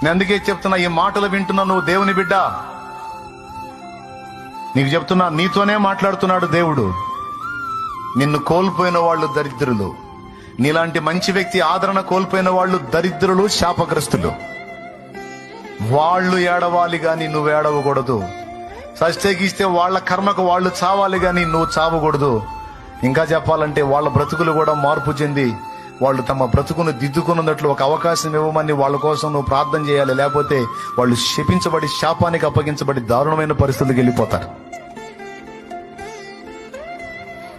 నేను అందుకే చెప్తున్నా, ఈ మాటలు వింటున్నా నువ్వు దేవుని బిడ్డ, నీకు చెప్తున్నా, నీతోనే మాట్లాడుతున్నాడు దేవుడు. నిన్ను కోల్పోయిన వాళ్ళు దరిద్రులు, నీలాంటి మంచి వ్యక్తి ఆదరణ కోల్పోయిన వాళ్ళు దరిద్రులు, శాపగ్రస్తులు. వాళ్ళు ఏడవాలి గాని నువ్వు ఏడవకూడదు. సస్తేకిస్తే వాళ్ళ కర్మకు వాళ్ళు చావాలి గాని నువ్వు చావకూడదు. ఇంకా చెప్పాలంటే వాళ్ళ బ్రతుకులు కూడా మార్పు చెంది వాళ్ళు తమ బ్రతుకును దిద్దుకున్నట్లు ఒక అవకాశం ఇవ్వమని వాళ్ళ కోసం నువ్వు ప్రార్థన చేయాలి. లేకపోతే వాళ్ళు శపించబడి, శాపానికి అప్పగించబడి దారుణమైన పరిస్థితులకు వెళ్ళిపోతారు.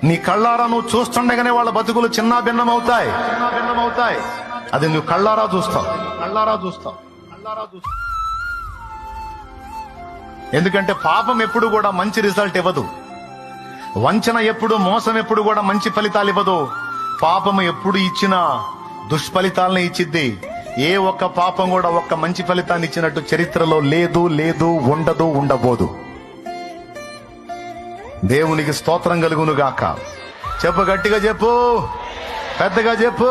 నీ కళ్ళారా నువ్వు చూస్తుండగానే వాళ్ళ బతుకులు చిన్న భిన్నమవుతాయి. అది నువ్వు కళ్ళారా చూస్తావు. ఎందుకంటే పాపం ఎప్పుడు కూడా మంచి రిజల్ట్ ఇవ్వదు. వంచన ఎప్పుడు, మోసం ఎప్పుడు కూడా మంచి ఫలితాలు ఇవ్వదు. పాపము ఎప్పుడు ఇచ్చినా దుష్ఫలితాలను ఇచ్చిద్ది. ఏ ఒక్క పాపం కూడా ఒక్క మంచి ఫలితాన్ని ఇచ్చినట్టు చరిత్రలో లేదు, ఉండదు, ఉండబోదు. దేవునికి స్తోత్రం కలుగును గాక. చెప్పు, గట్టిగా చెప్పు, పెద్దగా చెప్పు.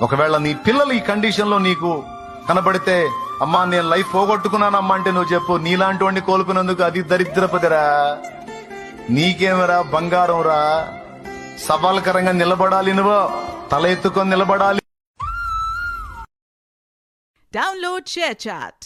ఒకవేళ నీ పిల్లలు ఈ కండిషన్ లో నీకు కనబడితే, అమ్మా నేను లైఫ్ పోగొట్టుకున్నానమ్మా అంటే నువ్వు చెప్పు, నీలాంటి వాడిని కోల్పోయినందుకు అది దరిద్రపదిరా, నీకేమరా బంగారం రా. సవాల్కరంగా నిలబడాలి, నువ్వు తల ఎత్తుకొని నిలబడాలి. Download ShareChat.